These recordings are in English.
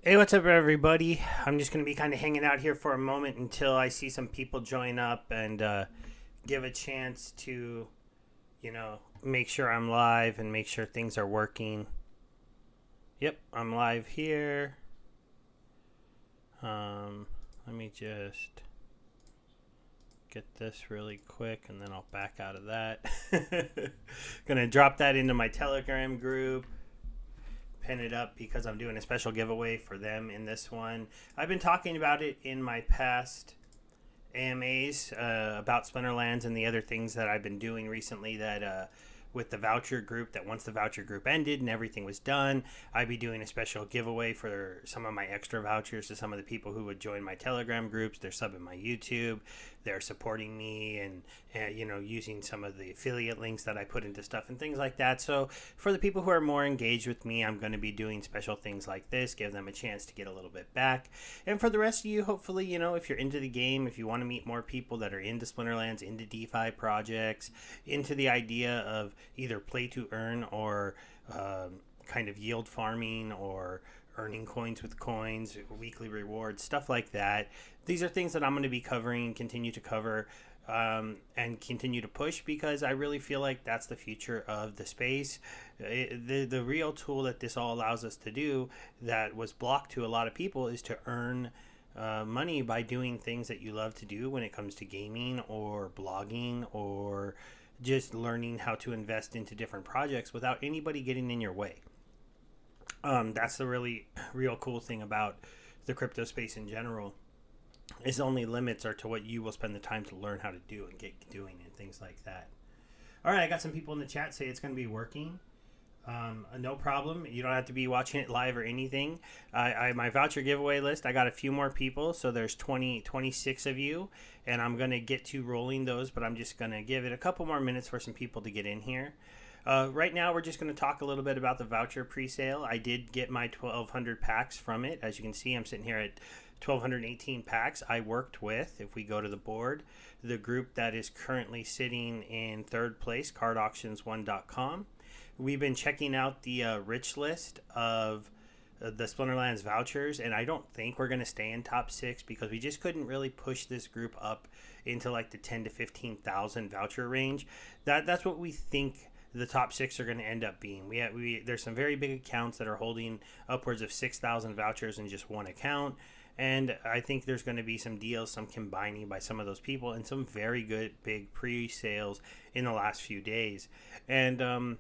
Hey, what's up, everybody? I'm just going to be kind of hanging out here for a moment until I see some people join up and give a chance to, make sure I'm live and make sure things are working. Yep, I'm live here. Let me just get this really quick and then I'll back out of that. Gonna drop that into my Telegram group, pin it up because I'm doing a special giveaway for them in this one. I've been talking about it in my past AMAs about Splinterlands and the other things that I've been doing recently that with the voucher group, that once the voucher group ended and everything was done, I'd be doing a special giveaway for some of my extra vouchers to some of the people who would join my Telegram groups. They're subbing my YouTube, they're supporting me, and using some of the affiliate links that I put into stuff and things like that. So for the people who are more engaged with me, I'm going to be doing special things like this, give them a chance to get a little bit back. And for the rest of you, hopefully, if you're into the game, if you want to meet more people that are into Splinterlands, into DeFi projects, into the idea of either play to earn or kind of yield farming or earning coins with coins, weekly rewards, stuff like that. These are things that I'm going to be covering, continue to cover, and continue to push because I really feel like that's the future of the space. The real tool that this all allows us to do that was blocked to a lot of people is to earn money by doing things that you love to do when it comes to gaming or blogging or just learning how to invest into different projects without anybody getting in your way. That's the really real cool thing about the crypto space in general. Its only limits are to what you will spend the time to learn how to do and get doing and things like that. All right, I got some people in the chat say it's going to be working. No problem. You don't have to be watching it live or anything. My voucher giveaway list, I got a few more people. So there's 26 of you. And I'm going to get to rolling those. But I'm just going to give it a couple more minutes for some people to get in here. Right now, we're just going to talk a little bit about the voucher pre-sale. I did get my 1,200 packs from it. As you can see, I'm sitting here at 1,218 packs. I worked with, if we go to the board, the group that is currently sitting in third place, cardauctions1.com. We've been checking out the rich list of the Splinterlands vouchers, and I don't think we're going to stay in top six because we just couldn't really push this group up into like the 10 to 15,000 voucher range. That's what we think the top six are going to end up being. There's some very big accounts that are holding upwards of 6,000 vouchers in just one account. And I think there's going to be some deals, some combining by some of those people, and some very good big pre-sales in the last few days. And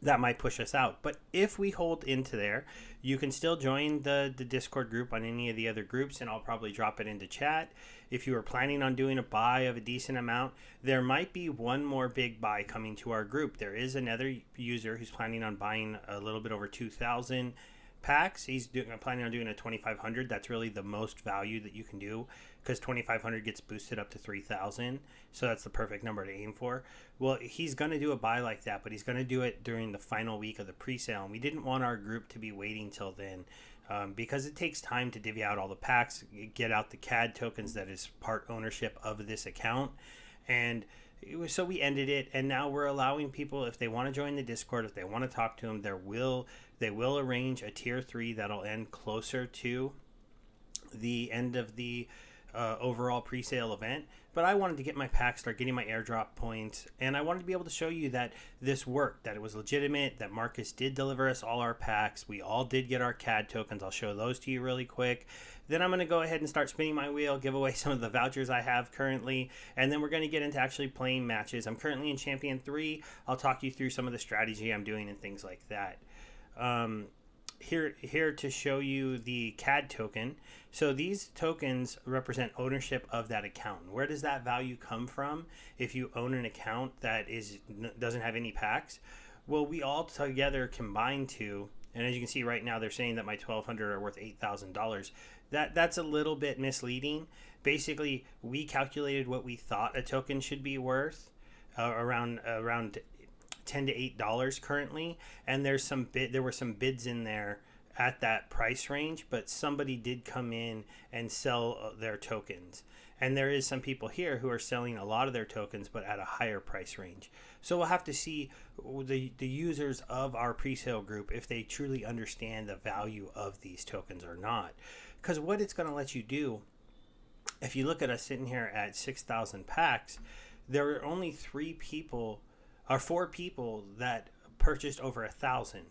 that might push us out. But if we hold into there, you can still join the Discord group on any of the other groups, and I'll probably drop it into chat. If you are planning on doing a buy of a decent amount, there might be one more big buy coming to our group. There is another user who's planning on buying a little bit over 2,000 packs. He's planning on doing a 2,500. That's really the most value that you can do because 2,500 gets boosted up to 3,000. So that's the perfect number to aim for. Well, he's going to do a buy like that, but he's going to do it during the final week of the pre-sale. And we didn't want our group to be waiting till then because it takes time to divvy out all the packs, get out the CAD tokens that is part ownership of this account. And so we ended it, and now we're allowing people, if they want to join the Discord, if they want to talk to them, they will arrange a tier 3 that'll end closer to the end of the overall pre-sale event. But I wanted to get my pack, start getting my airdrop points, and I wanted to be able to show you that this worked, that it was legitimate, that Marcus did deliver us all our packs. We all did get our CAD tokens. I'll show those to you really quick. Then I'm going to go ahead and start spinning my wheel, give away some of the vouchers I have currently, and then we're going to get into actually playing matches. I'm currently in Champion 3. I'll talk you through some of the strategy I'm doing and things like that. Here to show you the CAD token. So these tokens represent ownership of that account. Where does that value come from if you own an account that doesn't have any packs? Well, we all together combine to, and as you can see right now, they're saying that my 1,200 are worth $8,000. That's a little bit misleading. Basically, we calculated what we thought a token should be worth, around $10 to $8 currently, and there were some bids in there at that price range, but somebody did come in and sell their tokens. And there is some people here who are selling a lot of their tokens, but at a higher price range. So we'll have to see the users of our pre-sale group if they truly understand the value of these tokens or not. Because what it's going to let you do, if you look at us sitting here at 6,000 packs, there are only 4 people that purchased over 1,000.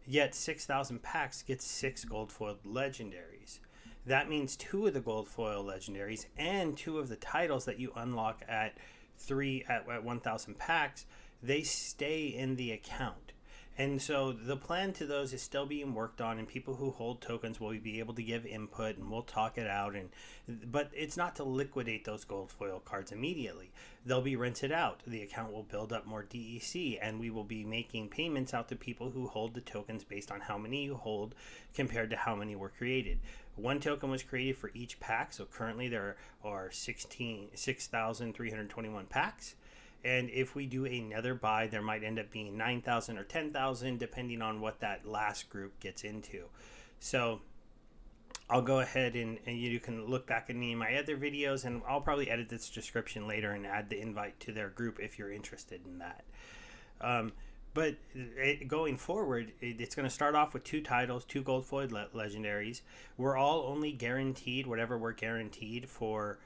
Yet 6,000 packs gets 6 gold foiled legendaries. That means 2 of the gold foil legendaries and 2 of the titles that you unlock at 1,000 packs, they stay in the account. And so the plan to those is still being worked on, and people who hold tokens will be able to give input, and we'll talk it out. But it's not to liquidate those gold foil cards immediately. They'll be rented out. The account will build up more DEC, and we will be making payments out to people who hold the tokens based on how many you hold compared to how many were created. 1 token was created for each pack, so currently there are 6,321 packs. And if we do another buy, there might end up being 9,000 or 10,000, depending on what that last group gets into. So I'll go ahead and you can look back at any of my other videos, and I'll probably edit this description later and add the invite to their group if you're interested in that. But going forward, it's going to start off with 2 titles, 2 gold foiled legendaries. We're all only guaranteed whatever we're guaranteed for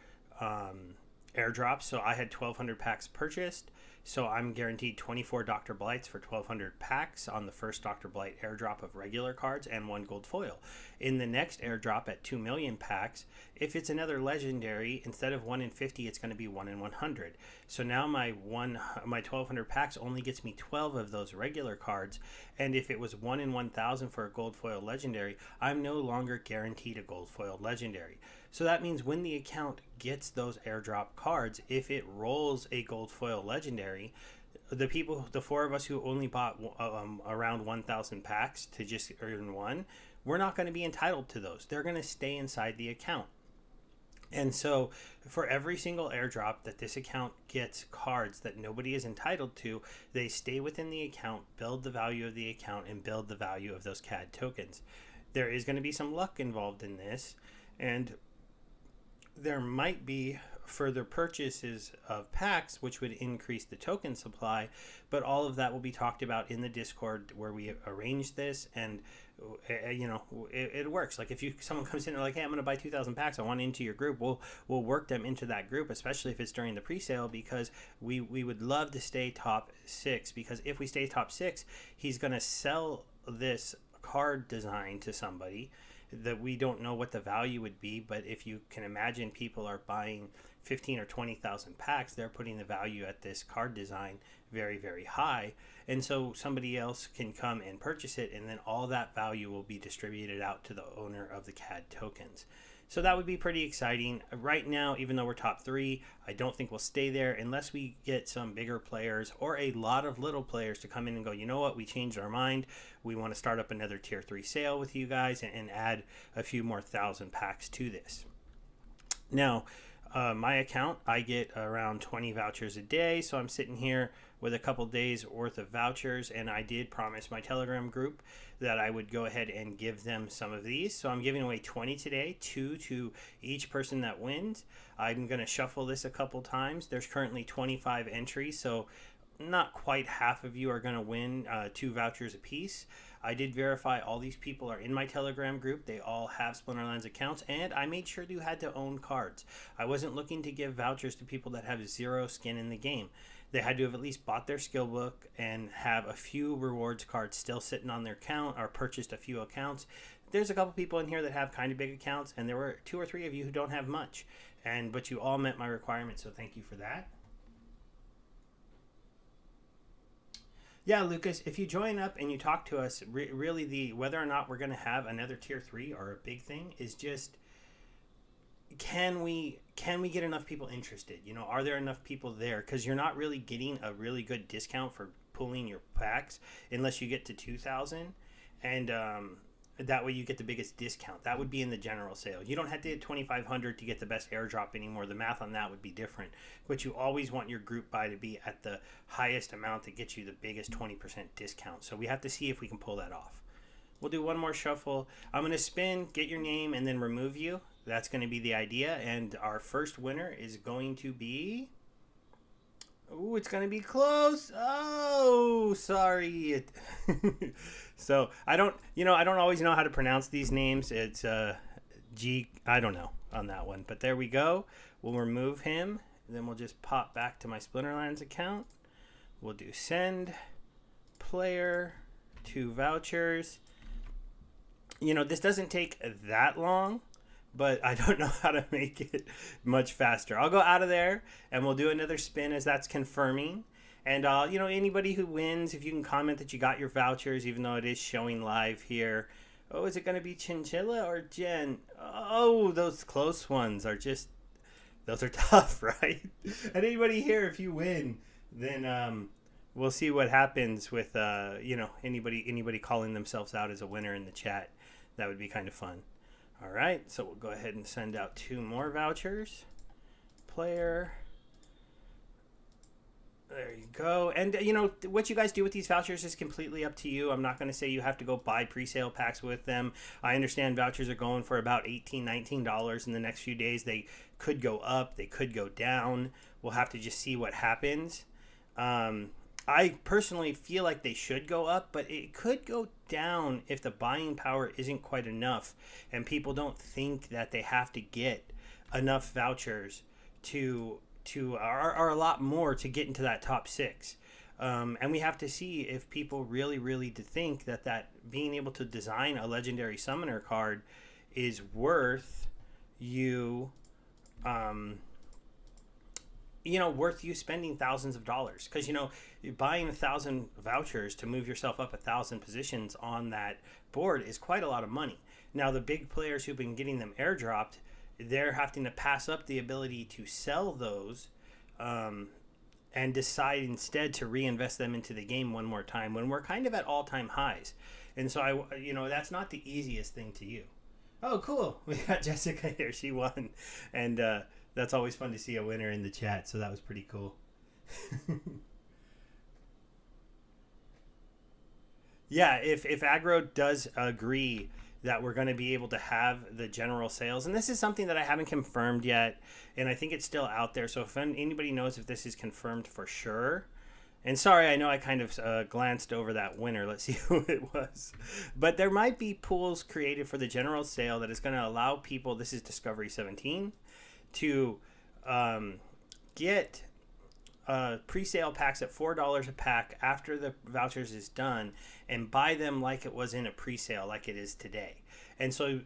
airdrops. So I had 1,200 packs purchased, so I'm guaranteed 24 Dr. Blights for 1,200 packs on the first Dr. Blight airdrop of regular cards and 1 gold foil. In the next airdrop at 2 million packs, if it's another legendary, instead of 1 in 50, it's going to be 1 in 100. So now my 1,200 packs only gets me 12 of those regular cards, and if it was 1 in 1,000 for a gold foil legendary, I'm no longer guaranteed a gold foil legendary. So that means when the account gets those airdrop cards, if it rolls a gold foil legendary, the 4 of us who only bought around 1,000 packs to just earn 1, we're not going to be entitled to those. They're going to stay inside the account. And so for every single airdrop that this account gets cards that nobody is entitled to, they stay within the account, build the value of the account, and build the value of those CAD tokens. There is going to be some luck involved in this, and there might be further purchases of packs, which would increase the token supply, but all of that will be talked about in the Discord where we arrange this. And it works. Like if someone comes in and like, hey, I'm going to buy 2,000 packs, I want into your group, we'll work them into that group, especially if it's during the pre-sale, because we would love to stay top 6, because if we stay top 6, he's going to sell this card design to somebody that we don't know what the value would be. But if you can imagine, people are buying 15 or 20,000 packs, they're putting the value at this card design very, very high. And so somebody else can come and purchase it, and then all that value will be distributed out to the owner of the CAD tokens. So that would be pretty exciting. Right now, even though we're top 3, I don't think we'll stay there unless we get some bigger players or a lot of little players to come in and go, you know what, we changed our mind. We want to start up another tier 3 sale with you guys and add a few more 1,000 packs to this. Now, my account, I get around 20 vouchers a day, so I'm sitting here with a couple days worth of vouchers, and I did promise my Telegram group that I would go ahead and give them some of these. So I'm giving away 20 today, 2 to each person that wins. I'm going to shuffle this a couple times. There's currently 25 entries, so not quite half of you are going to win 2 vouchers apiece. I did verify all these people are in my Telegram group. They all have Splinterlands accounts, and I made sure you had to own cards. I wasn't looking to give vouchers to people that have 0 skin in the game. They had to have at least bought their skill book and have a few rewards cards still sitting on their account, or purchased a few accounts. There's a couple people in here that have kind of big accounts, and there were 2 or 3 of you who don't have much, but you all met my requirements, so thank you for that. Yeah, Lucas, if you join up and you talk to us, really whether or not we're going to have another tier 3 or a big thing is just, can we get enough people interested? You know, are there enough people there? Because you're not really getting a really good discount for pulling your packs unless you get to 2,000, and that way you get the biggest discount. That would be in the general sale. You don't have to hit 2,500 to get the best airdrop anymore. The math on that would be different, but you always want your group buy to be at the highest amount that gets you the biggest 20% discount. So we have to see if we can pull that off. We'll do one more shuffle. I'm going to spin, get your name, and then remove you. That's going to be the idea. And our first winner is going to be... Ooh, it's going to be close. Oh, sorry. So I don't always know how to pronounce these names. It's I don't know on that one. But there we go. We'll remove him. Then we'll just pop back to my Splinterlands account. We'll do send player to vouchers. This doesn't take that long, but I don't know how to make it much faster. I'll go out of there and we'll do another spin as that's confirming. And, anybody who wins, if you can comment that you got your vouchers, even though it is showing live here. Oh, is it going to be Chinchilla or Jen? Oh, those close ones are just, those are tough, right? And anybody here, if you win, then we'll see what happens with, anybody calling themselves out as a winner in the chat. That would be kind of fun. All right, so we'll go ahead and send out 2 more vouchers. Player. There you go. And, what you guys do with these vouchers is completely up to you. I'm not going to say you have to go buy pre-sale packs with them. I understand vouchers are going for about $18, $19 in the next few days. They could go up. They could go down. We'll have to just see what happens. I personally feel like they should go up, but it could go down if the buying power isn't quite enough and people don't think that they have to get enough vouchers or a lot more to get into that top 6. And we have to see if people really think that being able to design a legendary summoner card is worth you worth you spending thousands of dollars, because buying 1,000 vouchers to move yourself up 1,000 positions on that board is quite a lot of money. Now the big players who've been getting them airdropped, they're having to pass up the ability to sell those and decide instead to reinvest them into the game one more time when we're kind of at all-time highs. And so that's not the easiest thing to do. Oh, cool. We got Jessica here. She won. And that's always fun to see a winner in the chat, so that was pretty cool. Yeah, if Aggro does agree that we're going to be able to have the general sales, and this is something that I haven't confirmed yet, and I think it's still out there, so if anybody knows if this is confirmed for sure, and sorry, I know I kind of glanced over that winner. Let's see who it was. But there might be pools created for the general sale that is going to allow people, this is Discovery 17, to get pre-sale packs at $4 a pack after the vouchers is done and buy them like it was in a pre-sale, like it is today. And so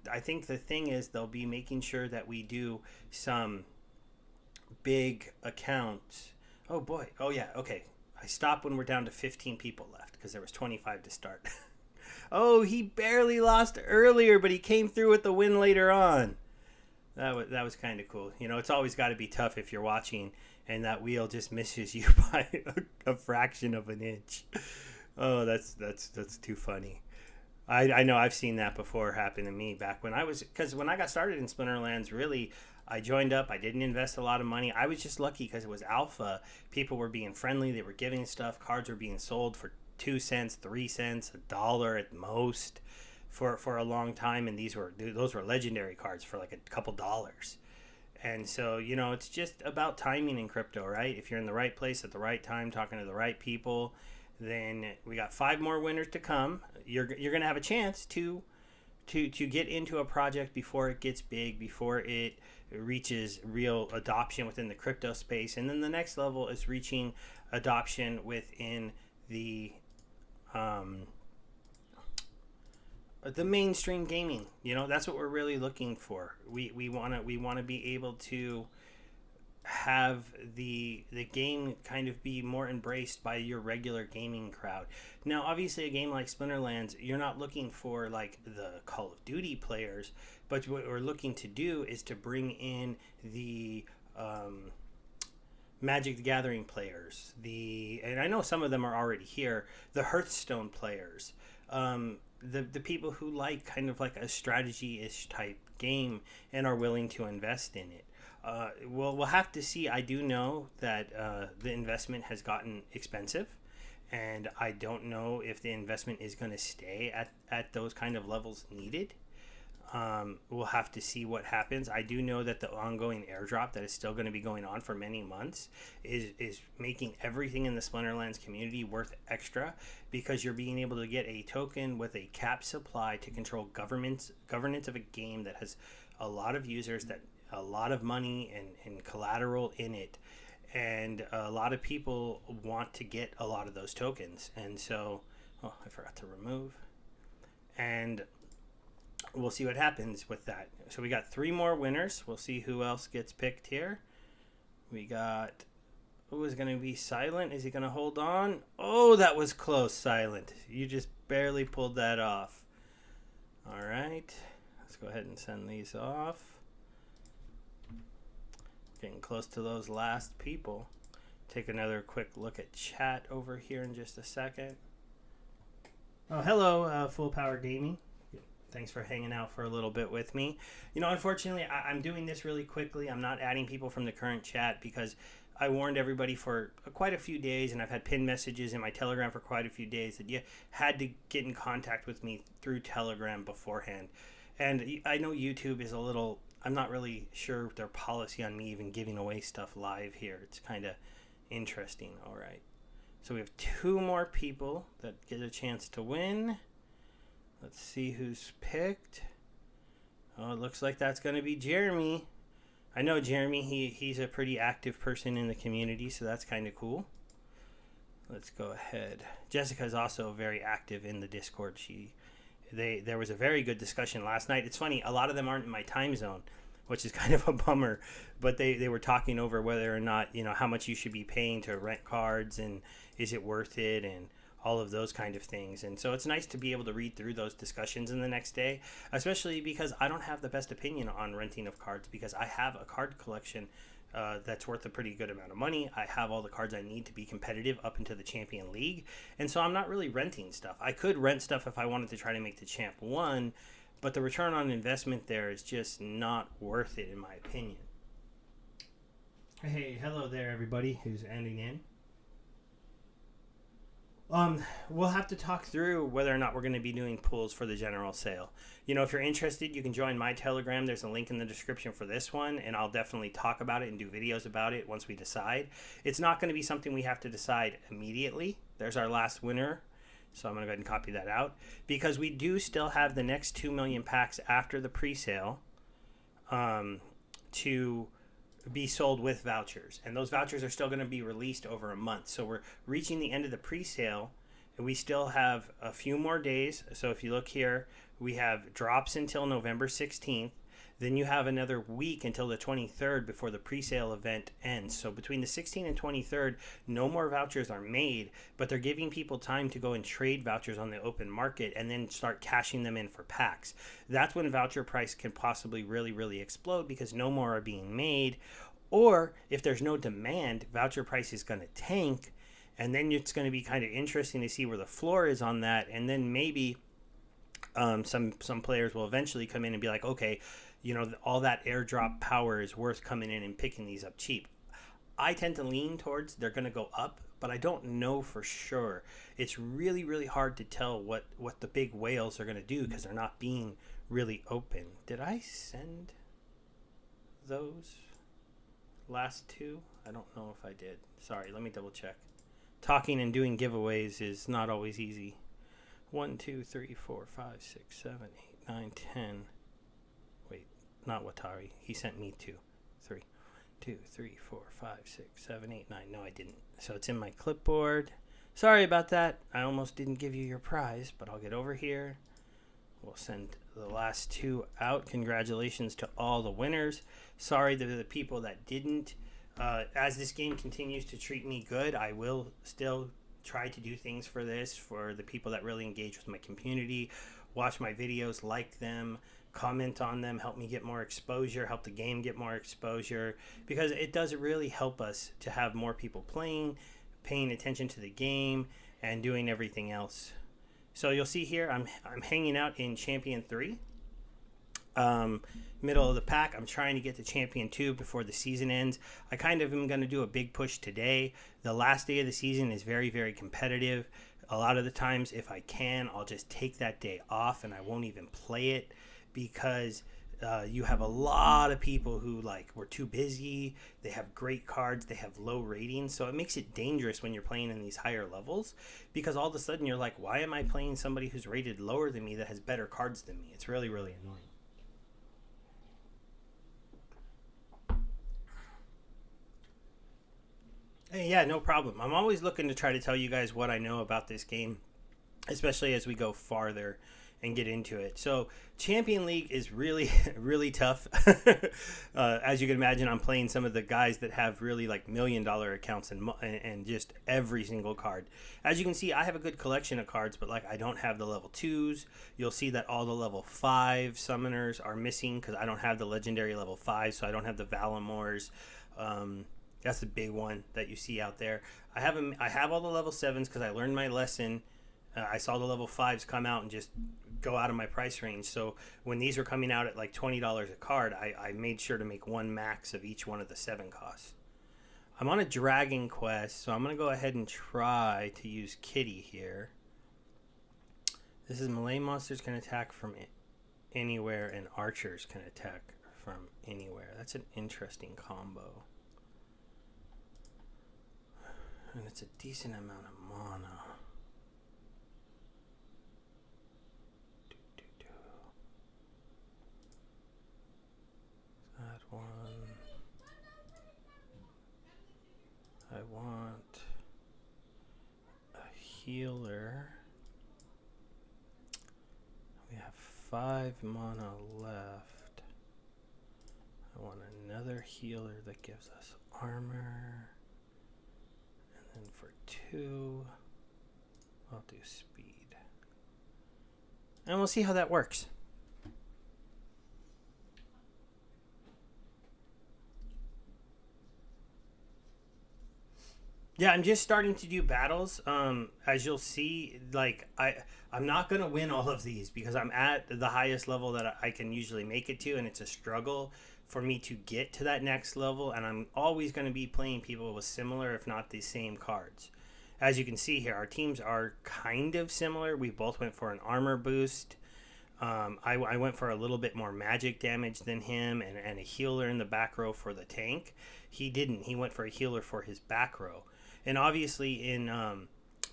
I think the thing is they'll be making sure that we do some big accounts. Oh boy. Oh yeah. Okay. I stop when we're down to 15 people left because there was 25 to start. Oh, he barely lost earlier, but he came through with the win later on. That was kind of cool. It's always got to be tough if you're watching and that wheel just misses you by a fraction of an inch. Oh, that's too funny. I know I've seen that before happen to me back when when I got started in Splinterlands, really, I joined up. I didn't invest a lot of money. I was just lucky because it was alpha. People were being friendly. They were giving stuff. Cards were being sold for 2 cents, 3 cents, $1 at most for a long time. And those were legendary cards for like a couple dollars. And so, it's just about timing in crypto, right? If you're in the right place at the right time, talking to the right people, then we got 5 more winners to come. You're going to have a chance to get into a project before it gets big, before it reaches real adoption within the crypto space. And then the next level is reaching adoption within the mainstream gaming. That's what we're really looking for. We want to be able to have the game kind of be more embraced by your regular gaming crowd. Now, obviously, a game like Splinterlands, you're not looking for like the Call of Duty players, but what we're looking to do is to bring in the Magic the Gathering players, and I know some of them are already here, the Hearthstone players, the people who like kind of like a strategy-ish type game and are willing to invest in it. We'll have to see. I do know that the investment has gotten expensive, and I don't know if the investment is going to stay at those kind of levels needed. We'll have to see what happens. I do know that the ongoing airdrop that is still going to be going on for many months is making everything in the Splinterlands community worth extra, because you're being able to get a token with a cap supply to control governance of a game that has a lot of users, that a lot of money and collateral in it, and a lot of people want to get a lot of those tokens. And so, oh, I forgot to remove. And we'll see what happens with that. So we got 3 more winners. We'll see who else gets picked here. We got, who is going to be Silent? Is he going to hold on? Oh, that was close, Silent. You just barely pulled that off. All right. Let's go ahead and send these off. Getting close to those last people. Take another quick look at chat over here in just a second. Oh, hello, Full Power Gaming. Thanks for hanging out for a little bit with me. You know, unfortunately, I'm doing this really quickly. I'm not adding people from the current chat because I warned everybody for quite a few days, and I've had pinned messages in my Telegram for quite a few days that you had to get in contact with me through Telegram beforehand. And I know YouTube is a little, I'm not really sure their policy on me even giving away stuff live here. It's kind of interesting. All right. So we have 2 more people that get a chance to win. Let's see who's picked. Oh, it looks like that's going to be Jeremy. I know Jeremy, he's a pretty active person in the community, so that's kind of cool. Let's go ahead. Jessica's also very active in the Discord. There was a very good discussion last night. It's funny, a lot of them aren't in my time zone, which is kind of a bummer, but they were talking over whether or not, you know, how much you should be paying to rent cards, and is it worth it, and all of those kind of things. And so it's nice to be able to read through those discussions in the next day, especially because I don't have the best opinion on renting of cards, because I have a card collection that's worth a pretty good amount of money. I have all the cards I need to be competitive up into the Champion League, and so I'm not really renting stuff. I could rent stuff if I wanted to try to make the Champ 1, but the return on investment there is just not worth it in my opinion. Hey, hello there everybody who's ending in. We'll have to talk through whether or not we're going to be doing pools for the general sale. You know, if you're interested, you can join my Telegram. There's a link in the description for this one, and I'll definitely talk about it and do videos about it once we decide. It's not going to be something we have to decide immediately. There's our last winner, so I'm going to go ahead and copy that out, because we do still have the next 2 million packs after the pre-sale to be sold with vouchers, and those vouchers are still going to be released over a month. So we're reaching the end of the pre-sale, and we still have a few more days. So if you look here, we have drops until November 16th. Then you have another week until the 23rd before the pre-sale event ends. So between the 16th and 23rd, no more vouchers are made, but they're giving people time to go and trade vouchers on the open market and then start cashing them in for packs. That's when voucher price can possibly really explode, because no more are being made. Or if there's no demand, voucher price is going to tank, and then it's going to be kind of interesting to see where the floor is on that. And then maybe some players will eventually come in and be like, okay, you know, all that airdrop power is worth coming in and picking these up cheap. I tend to lean towards they're going to go up, but I don't know for sure. It's really hard to tell what the big whales are going to do, because they're not being really open. Did I send those last 2? I don't know if I did. Sorry, let me double check. Talking and doing giveaways is not always easy. 1, 2, 3, 4, 5, 6, 7, 8, 9, 10. Wait, not Watari. He sent me 2. 3, 2, 3, 4, 5, 6, 7, 8, 9. No, I didn't. So it's in my clipboard. Sorry about that. I almost didn't give you your prize, but I'll get over here. We'll send the last 2 out. Congratulations to all the winners. Sorry to the people that didn't. As this game continues to treat me good, I will still try to do things for this, for the people that really engage with my community, watch my videos, like them, comment on them, help me get more exposure, help the game get more exposure, because it does really help us to have more people playing, paying attention to the game, and doing everything else. So you'll see here, I'm hanging out in Champion 3. middle of the pack. I'm trying to get to Champion 2 before the season ends. I kind of am going to do a big push today. The last day of the season is very, very competitive. A lot of the times, if I can, I'll just take that day off and I won't even play it because you have a lot of people who like were too busy. They have great cards. They have low ratings. So it makes it dangerous when you're playing in these higher levels because all of a sudden you're like, why am I playing somebody who's rated lower than me that has better cards than me? It's really, really annoying. Hey, yeah, no problem. I'm always looking to try to tell you guys what I know about this game, especially as we go farther and get into it. So, Champion League is really, really tough. As you can imagine, I'm playing some of the guys that have really like $1,000,000 accounts and just every single card. As you can see, I have a good collection of cards, but like I don't have the level 2s. You'll see that all the level 5 summoners are missing because I don't have the legendary level 5, so I don't have the Valamores. That's the big one that you see out there. I have all the level 7s because I learned my lesson. I saw the level 5s come out and just go out of my price range. So when these were coming out at like $20 a card, I made sure to make one max of each one of the 7 costs. I'm on a dragon quest, so I'm going to go ahead and try to use Kitty here. This is melee monsters can attack from anywhere and archers can attack from anywhere. That's an interesting combo. And it's a decent amount of mana. That one. I want a healer. We have 5 mana left. I want another healer that gives us armor. And then for 2, I'll do speed. And we'll see how that works. Yeah, I'm just starting to do battles. As you'll see, like I'm not gonna win all of these because I'm at the highest level that I can usually make it to, and it's a struggle for me to get to that next level. And I'm always going to be playing people with similar, if not the same cards. As you can see here, our teams are kind of similar. We both went for an armor boost. I went for a little bit more magic damage than him and a healer in the back row for the tank. He didn't. He went for a healer for his back row. And obviously in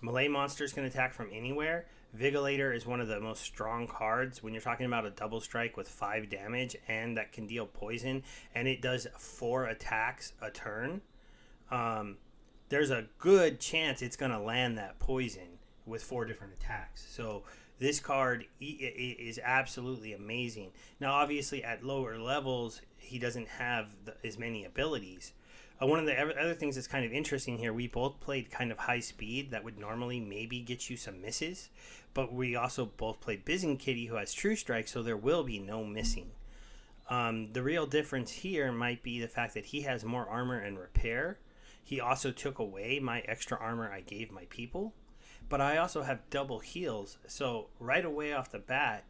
melee monsters can attack from anywhere. Vigilator is one of the most strong cards when you're talking about a double strike with 5 damage and that can deal poison. And it does 4 attacks a turn. There's a good chance it's going to land that poison with 4 different attacks. So this card is absolutely amazing. Now, obviously, at lower levels, he doesn't have as many abilities. One of the other things that's kind of interesting here, we both played kind of high speed that would normally maybe get you some misses, but we also both played Bizen Kitty, who has True Strike, so there will be no missing. The real difference here might be the fact that he has more armor and repair. He also took away my extra armor I gave my people, but I also have double heals, so right away off the bat,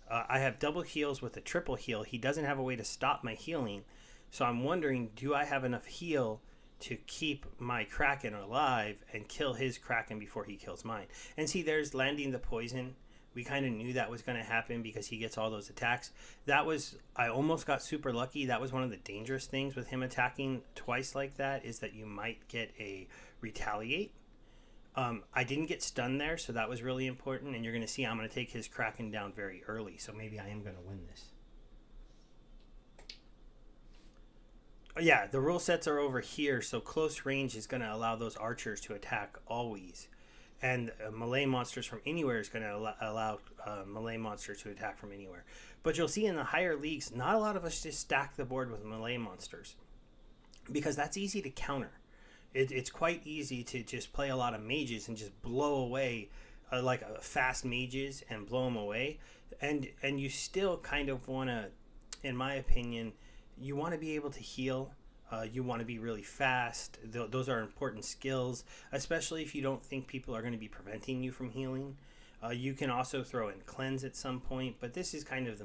I have double heals with a triple heal. He doesn't have a way to stop my healing. So I'm wondering, do I have enough heal to keep my Kraken alive and kill his Kraken before he kills mine? And see, there's landing the poison. We kind of knew that was going to happen because he gets all those attacks. I almost got super lucky. That was one of the dangerous things with him attacking twice like that, is that you might get a retaliate. I didn't get stunned there, so that was really important. And you're going to see I'm going to take his Kraken down very early. So maybe I am going to win this. Yeah, the rule sets are over here, so close range is going to allow those archers to attack always. And melee monsters from anywhere is going to allow melee monsters to attack from anywhere. But you'll see in the higher leagues, not a lot of us just stack the board with melee monsters, because that's easy to counter. It's quite easy to just play a lot of mages and just blow away fast mages and blow them away. And you still kind of want to, in my opinion, you want to be able to heal. You want to be really fast. Those are important skills, especially if you don't think people are going to be preventing you from healing. You can also throw in cleanse at some point, but this is kind of the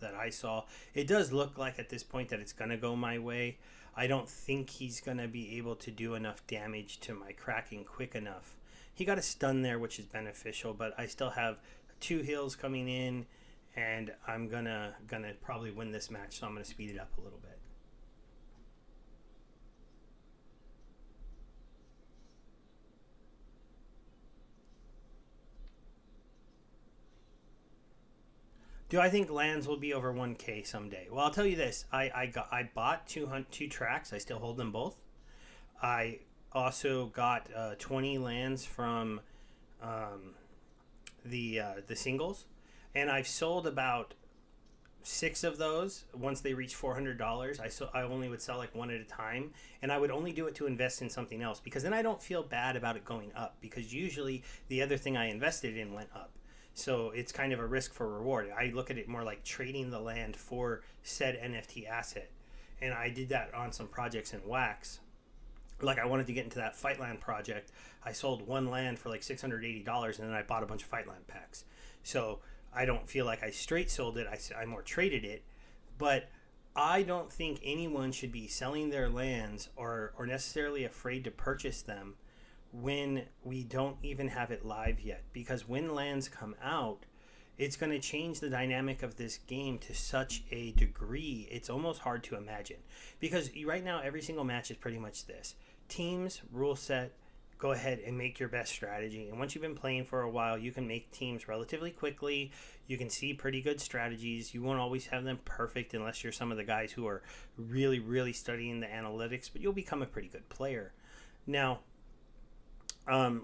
that I saw. It does look like at this point that it's going to go my way. I don't think he's going to be able to do enough damage to my Kraken quick enough. He got a stun there, which is beneficial, but I still have 2 heals coming in, and I'm gonna probably win this match, so I'm gonna speed it up a little bit. Do I think lands will be over 1K someday? Well, I'll tell you this: I bought two tracks. I still hold them both. I also got 20 lands from the singles, and I've sold about 6 of those. Once they reach $400, I only would sell like one at a time, and I would only do it to invest in something else, because then I don't feel bad about it going up, because usually the other thing I invested in went up. So it's kind of a risk for reward. I look at it more like trading the land for said NFT asset, and I did that on some projects in Wax. Like, I wanted to get into that Fightland project. I sold one land for like $680, and then I bought a bunch of Fightland packs. So I don't feel like I straight sold it. I more traded it. But I don't think anyone should be selling their lands or necessarily afraid to purchase them when we don't even have it live yet. Because when lands come out, it's going to change the dynamic of this game to such a degree, it's almost hard to imagine. Because right now, every single match is pretty much this: teams, rule set, go ahead and make your best strategy. And once you've been playing for a while, you can make teams relatively quickly. You can see pretty good strategies. You won't always have them perfect unless you're some of the guys who are really, really studying the analytics, but you'll become a pretty good player. Now,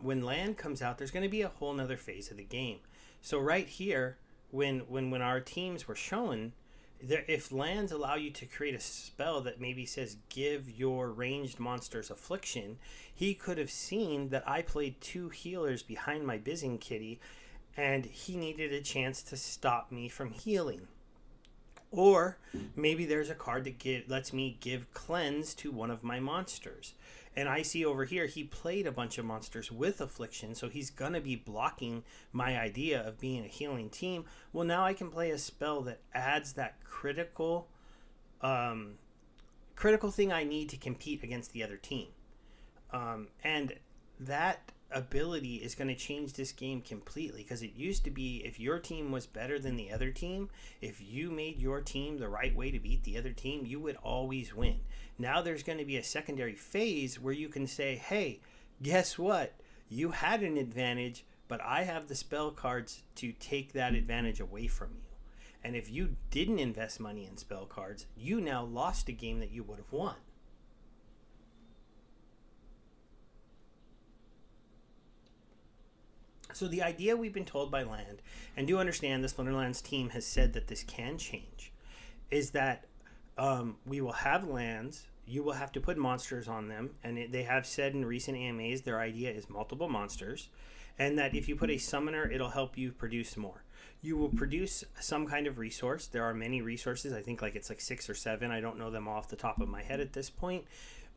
when land comes out, there's going to be a whole nother phase of the game. So right here, when our teams were shown, if lands allow you to create a spell that maybe says give your ranged monsters affliction, he could have seen that I played 2 healers behind my Bizzing Kitty, and he needed a chance to stop me from healing. Or maybe there's a card that lets me give cleanse to one of my monsters. And I see over here he played a bunch of monsters with affliction, so he's going to be blocking my idea of being a healing team. Well, now I can play a spell that adds that critical thing I need to compete against the other team. And that ability is going to change this game completely, because it used to be if your team was better than the other team, if you made your team the right way to beat the other team, you would always win. Now there's going to be a secondary phase where you can say, hey, guess what? You had an advantage, but I have the spell cards to take that advantage away from you. And if you didn't invest money in spell cards, you now lost a game that you would have won. So the idea we've been told by land, and do understand the Splinterlands team has said that this can change, is that we will have lands, you will have to put monsters on them, and they have said in recent AMAs their idea is multiple monsters, and that if you put a summoner, it'll help you produce more. You will produce some kind of resource. There are many resources. I think it's like 6 or 7. I don't know them off the top of my head at this point,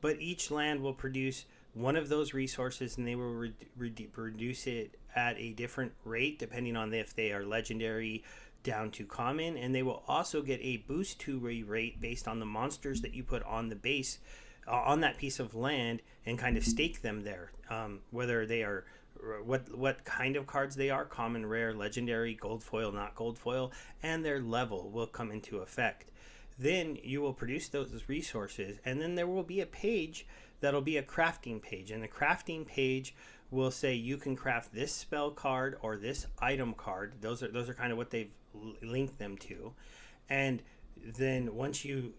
but each land will produce one of those resources, and they will reduce it at a different rate depending on if they are legendary down to common, and they will also get a boost to rate based on the monsters that you put on the base on that piece of land, and kind of stake them there, whether they are what kind of cards they are: common, rare, legendary, gold foil, not gold foil, and their level will come into effect. Then you will produce those resources, and then there will be a page that'll be a crafting page, and the crafting page will say you can craft this spell card or this item card. Those are kind of what they've linked them to. And then once you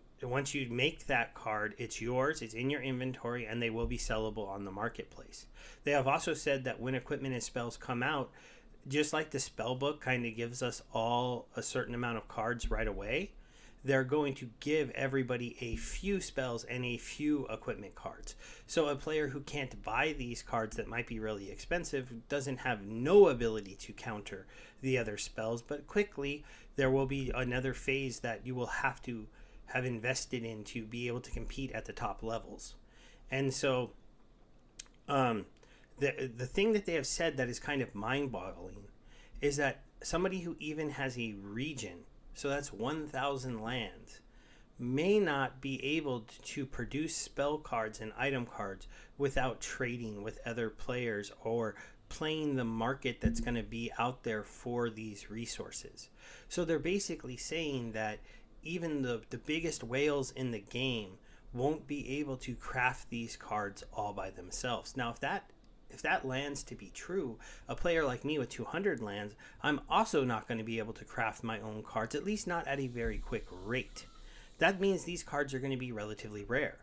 make that card, it's yours, it's in your inventory, and they will be sellable on the marketplace. They have also said that when equipment and spells come out, just like the spell book kind of gives us all a certain amount of cards right away, they're going to give everybody a few spells and a few equipment cards. So a player who can't buy these cards that might be really expensive doesn't have no ability to counter the other spells, but quickly there will be another phase that you will have to have invested in to be able to compete at the top levels. And so the thing that they have said that is kind of mind-boggling is that somebody who even has a region so that's 1,000 lands, may not be able to produce spell cards and item cards without trading with other players or playing the market that's going to be out there for these resources. So they're basically saying that even the biggest whales in the game won't be able to craft these cards all by themselves. Now, if that lands to be true, a player like me with 200 lands, I'm also not going to be able to craft my own cards, at least not at a very quick rate. That means these cards are going to be relatively rare.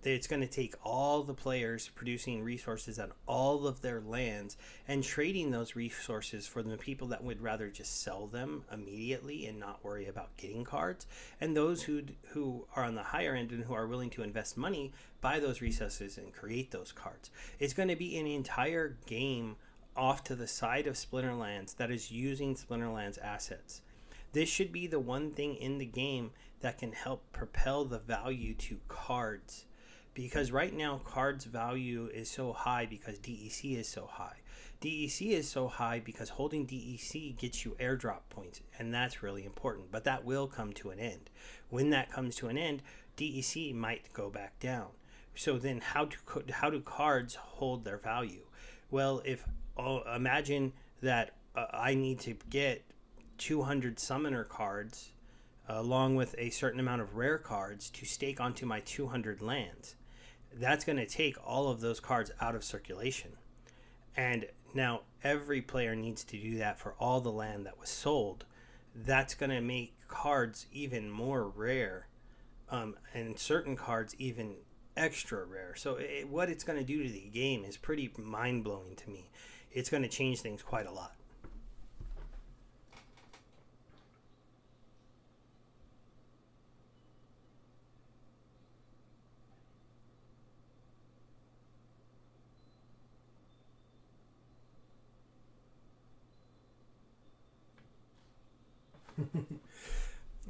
It's going to take all the players producing resources on all of their lands and trading those resources for the people that would rather just sell them immediately and not worry about getting cards, and those who are on the higher end and who are willing to invest money, buy those resources and create those cards. It's going to be an entire game off to the side of Splinterlands that is using Splinterlands assets. This should be the one thing in the game that can help propel the value to cards, because right now cards value is so high because DEC is so high. DEC is so high because holding DEC gets you airdrop points, and that's really important, but that will come to an end. When that comes to an end, DEC might go back down. So then how do cards hold their value? Well, imagine that I need to get 200 summoner cards along with a certain amount of rare cards to stake onto my 200 lands. That's going to take all of those cards out of circulation. And now every player needs to do that for all the land that was sold. That's going to make cards even more rare, and certain cards even extra rare. So what it's going to do to the game is pretty mind-blowing to me. It's going to change things quite a lot.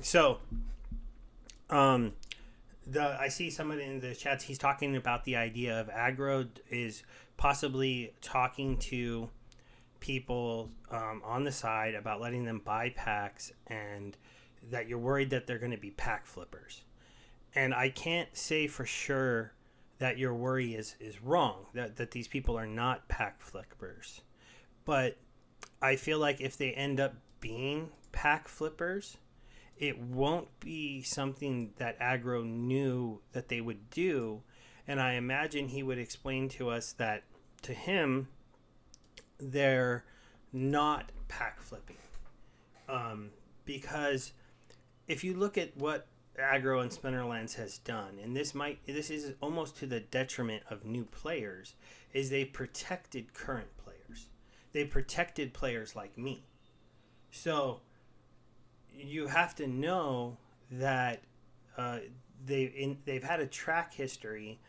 So, I see someone in the chats. He's talking about the idea of aggro is possibly talking to people on the side about letting them buy packs, and that you're worried that they're going to be pack flippers. And I can't say for sure that your worry is wrong, that these people are not pack flippers. But I feel like if they end up being pack flippers, it won't be something that aggro knew that they would do. And I imagine he would explain to us that to him, they're not pack flipping. Because if you look at what aggro and Splinterlands has done, and this is almost to the detriment of new players, is they protected current players. They protected players like me. So you have to know that they've had a track history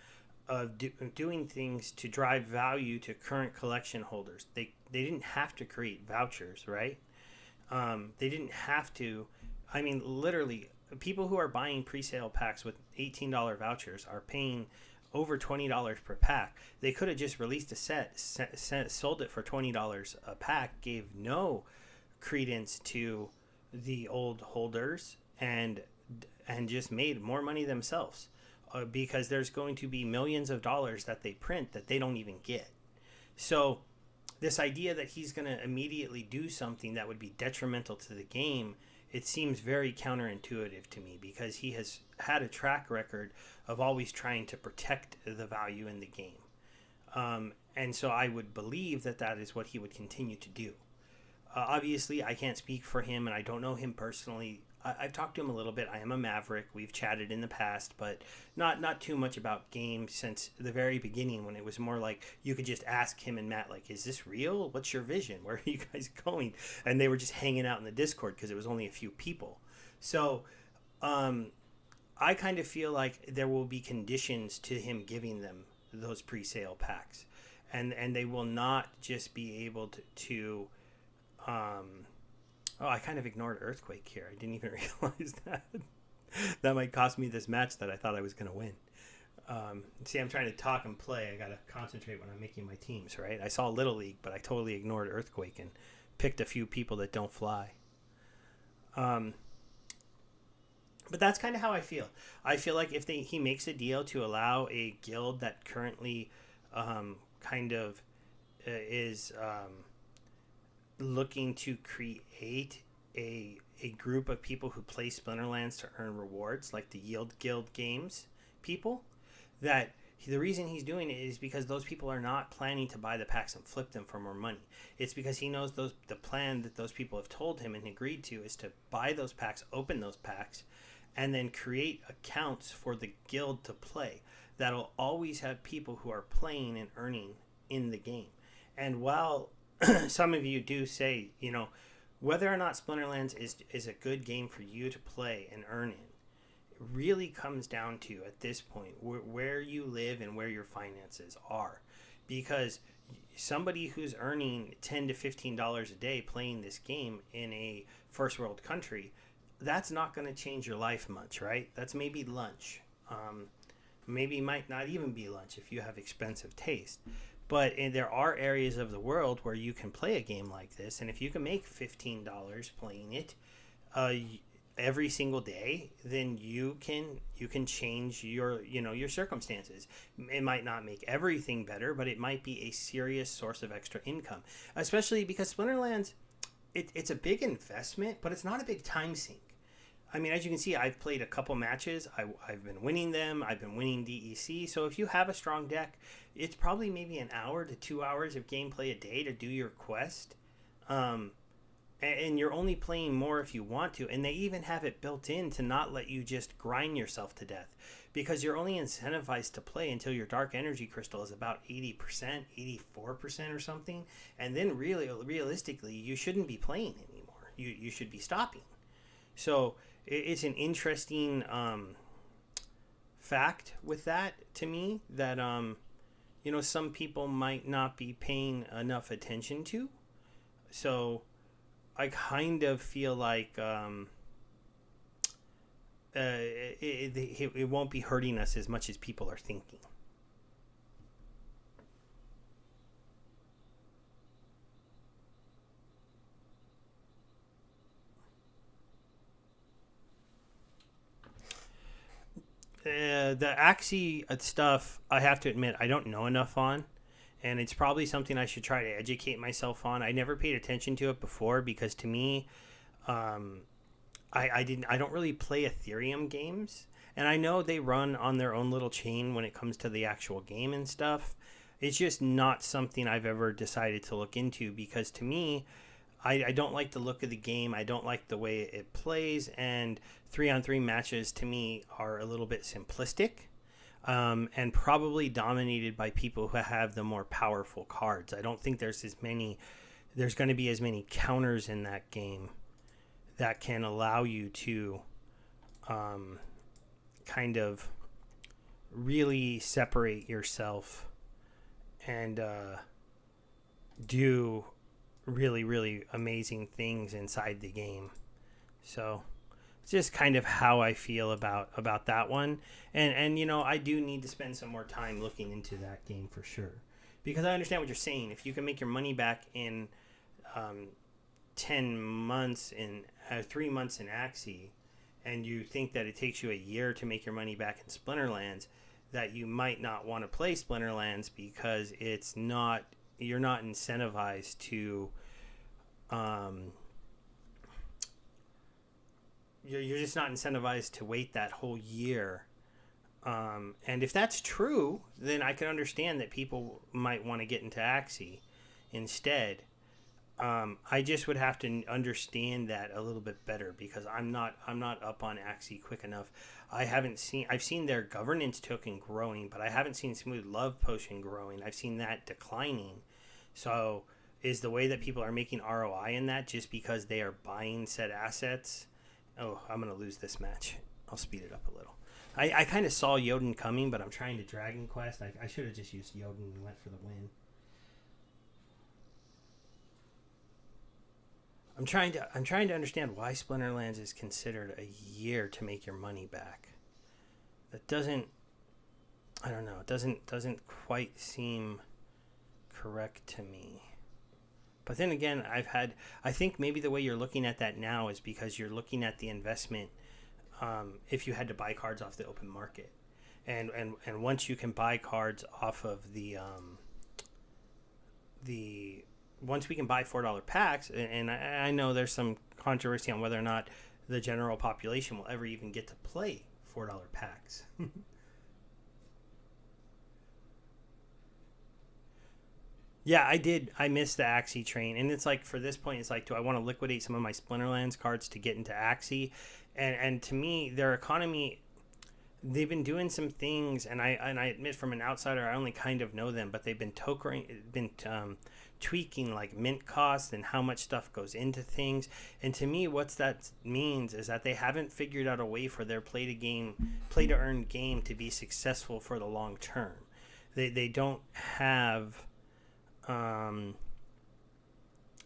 of doing things to drive value to current collection holders. They didn't have to create vouchers, right? They didn't have to. I mean, literally, people who are buying pre-sale packs with $18 vouchers are paying over $20 per pack. They could have just released a set, sold it for $20 a pack, gave no credence to the old holders, and just made more money themselves, because there's going to be millions of dollars that they print that they don't even get. So this idea that he's going to immediately do something that would be detrimental to the game, it seems very counterintuitive to me, because he has had a track record of always trying to protect the value in the game. And so I would believe that is what he would continue to do. Obviously, I can't speak for him, and I don't know him personally. I've talked to him a little bit. I am a Maverick. We've chatted in the past, but not too much about games since the very beginning, when it was more like you could just ask him and Matt, like, is this real? What's your vision? Where are you guys going? And they were just hanging out in the Discord because it was only a few people. So I kind of feel like there will be conditions to him giving them those pre-sale packs. And they will not just be able to I kind of ignored Earthquake here. I didn't even realize that. That might cost me this match that I thought I was going to win. See, I'm trying to talk and play. I got to concentrate when I'm making my teams, right? I saw Little League, but I totally ignored Earthquake and picked a few people that don't fly. Um, but that's kind of how I feel. I feel like if he makes a deal to allow a guild that currently kind of is looking to create a group of people who play Splinterlands to earn rewards, like the Yield Guild games people, that the reason he's doing it is because those people are not planning to buy the packs and flip them for more money. It's because he knows the plan that those people have told him and agreed to is to buy those packs, open those packs, and then create accounts for the guild to play. That'll always have people who are playing and earning in the game. And while some of you do say, whether or not Splinterlands is a good game for you to play and earn in, really comes down to, at this point, where you live and where your finances are. Because somebody who's earning $10 to $15 a day playing this game in a first world country, that's not going to change your life much, right? That's maybe lunch. Maybe might not even be lunch if you have expensive taste. But there are areas of the world where you can play a game like this, and if you can make $15 playing it every single day, then you can change your circumstances. It might not make everything better, but it might be a serious source of extra income, especially because Splinterlands, it's a big investment, but it's not a big time sink. I mean, as you can see, I've played a couple matches. I've been winning them. I've been winning DEC. So if you have a strong deck, it's probably maybe an hour to 2 hours of gameplay a day to do your quest. And you're only playing more if you want to. And they even have it built in to not let you just grind yourself to death, because you're only incentivized to play until your dark energy crystal is about 80%, 84% or something. And then realistically, you shouldn't be playing anymore. You should be stopping. So it's an interesting fact with that to me that, some people might not be paying enough attention to. So I kind of feel like it won't be hurting us as much as people are thinking. The Axie stuff, I have to admit, I don't know enough on. And it's probably something I should try to educate myself on. I never paid attention to it before because, to me, I don't really play Ethereum games, and I know they run on their own little chain when it comes to the actual game and stuff. It's just not something I've ever decided to look into because, to me, I don't like the look of the game. I don't like the way it plays, and 3-on-3 matches to me are a little bit simplistic. And probably dominated by people who have the more powerful cards. I don't think there's going to be as many counters in that game that can allow you to kind of really separate yourself and do really, really amazing things inside the game. So it's just kind of how I feel about that one. And I do need to spend some more time looking into that game for sure. Because I understand what you're saying. If you can make your money back in 10 months, in 3 months in Axie, and you think that it takes you a year to make your money back in Splinterlands, that you might not want to play Splinterlands because you're not incentivized to you're just not incentivized to wait that whole year. And if that's true, then I can understand that people might want to get into Axie instead. I just would have to understand that a little bit better because I'm not up on Axie quick enough. I've seen their governance token growing, but I haven't seen Smooth Love Potion growing. I've seen that declining. So is the way that people are making ROI in that just because they are buying said assets? Oh, I'm going to lose this match. I'll speed it up a little. I kind of saw Jotun coming, but I'm trying to Dragon Quest. I should have just used Jotun and went for the win. I'm trying to understand why Splinterlands is considered a year to make your money back. That doesn't, I don't know, it doesn't quite seem correct to me. But then again, I think maybe the way you're looking at that now is because you're looking at the investment. If you had to buy cards off the open market, and once you can buy cards off of the once we can buy $4 packs, and I know there's some controversy on whether or not the general population will ever even get to play $4 packs. Yeah, I did. I missed the Axie train, and it's like for this point, it's like, do I want to liquidate some of my Splinterlands cards to get into Axie? And to me, their economy, they've been doing some things, and I admit from an outsider, I only kind of know them, but they've been tweaking like mint costs and how much stuff goes into things. And to me, what that means is that they haven't figured out a way for their play to earn game to be successful for the long term. They don't have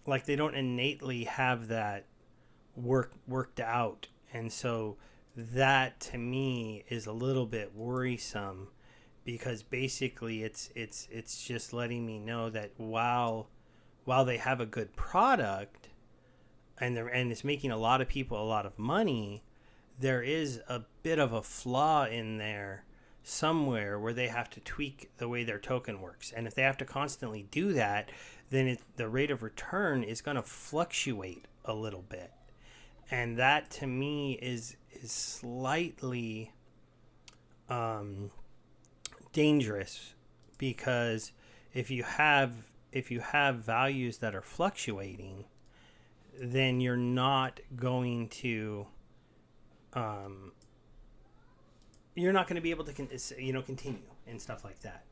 like they don't innately have that worked out, and so that to me is a little bit worrisome, because basically it's just letting me know that while they have a good product and it's making a lot of people a lot of money, there is a bit of a flaw in there somewhere where they have to tweak the way their token works. And if they have to constantly do that, then the rate of return is going to fluctuate a little bit. And that to me is slightly dangerous, because if you have values that are fluctuating, then you're not going to be able to continue and stuff like that.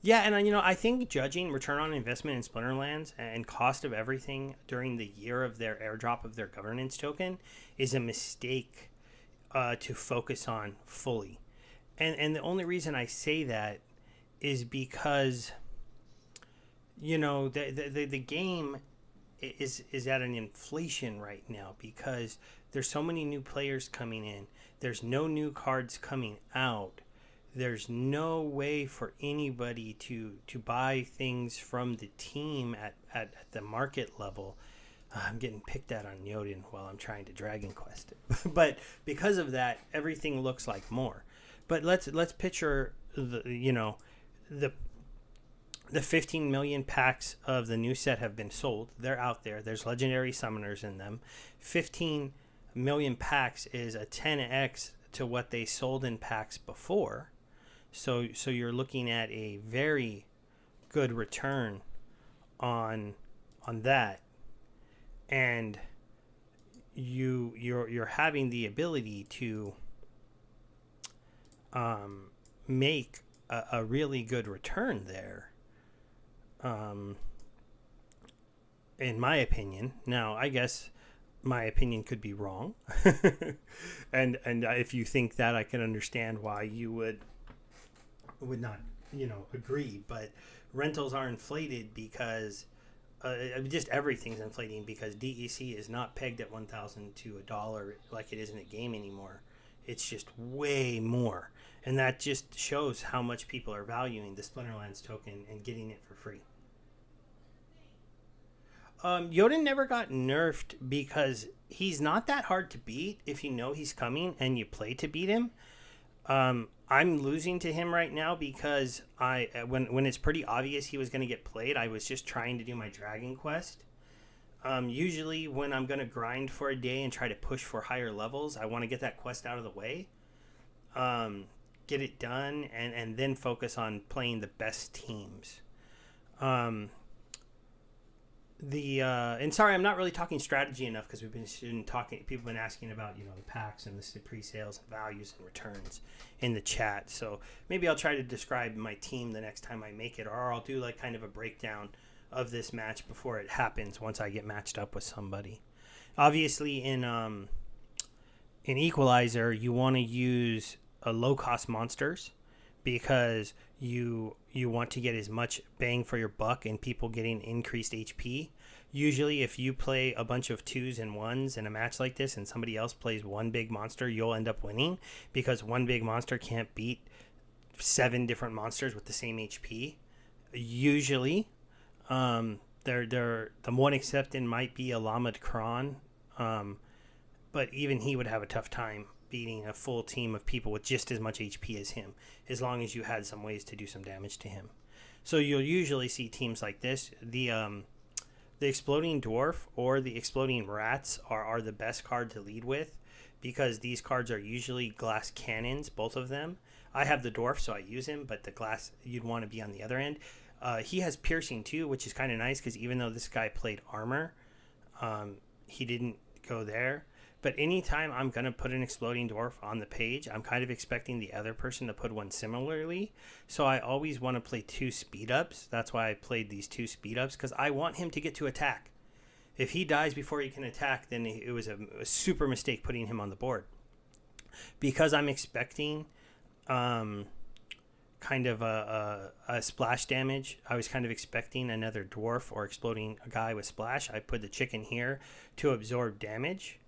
Yeah, and I think judging return on investment in Splinterlands and cost of everything during the year of their airdrop of their governance token is a mistake to focus on fully. And the only reason I say that is because the game is at an inflation right now, because there's so many new players coming in. There's no new cards coming out. There's no way for anybody to buy things from the team at the market level. I'm getting picked at on Yodin while I'm trying to Dragon Quest it. But because of that, everything looks like more. But let's picture the 15 million packs of the new set have been sold. They're out there. There's legendary summoners in them. 15 million packs is a 10x to what they sold in packs before. So you're looking at a very good return on that, and you're having the ability to make a really good return there, in my opinion. Now, I guess my opinion could be wrong, and if you think that, I can understand why you would not agree. But rentals are inflated because just everything's inflating, because DEC is not pegged at 1,000 to $1 like it is in a game anymore. It's just way more, and that just shows how much people are valuing the Splinterlands token and getting it for free. Yoden never got nerfed because he's not that hard to beat if you know he's coming and you play to beat him. I'm losing to him right now because when it's pretty obvious he was going to get played, I was just trying to do my Dragon Quest. Usually when I'm going to grind for a day and try to push for higher levels, I want to get that quest out of the way, get it done, and then focus on playing the best teams. And sorry, I'm not really talking strategy enough, because we've been talking. People have been asking about the packs and the pre-sales and values and returns in the chat. So maybe I'll try to describe my team the next time I make it, or I'll do like kind of a breakdown of this match before it happens once I get matched up with somebody. Obviously, in Equalizer, you want to use low cost monsters, because you want to get as much bang for your buck and people getting increased HP. Usually if you play a bunch of 2s and 1s in a match like this and somebody else plays one big monster, you'll end up winning because one big monster can't beat 7 different monsters with the same HP. Usually, the one exception might be a Lamed Kron, but even he would have a tough time beating a full team of people with just as much HP as him, as long as you had some ways to do some damage to him. So you'll usually see teams like this. The Exploding Dwarf or the Exploding Rats are the best card to lead with, because these cards are usually glass cannons, both of them. I have the Dwarf, so I use him, but the glass, you'd want to be on the other end. He has piercing too, which is kind of nice, because even though this guy played armor, he didn't go there. But anytime I'm going to put an Exploding Dwarf on the page, I'm kind of expecting the other person to put one similarly. So I always want to play 2 speed ups. That's why I played these 2 speed ups, because I want him to get to attack. If he dies before he can attack, then it was a super mistake putting him on the board. Because I'm expecting kind of a splash damage, I was kind of expecting another dwarf or exploding guy with splash. I put the chicken here to absorb damage.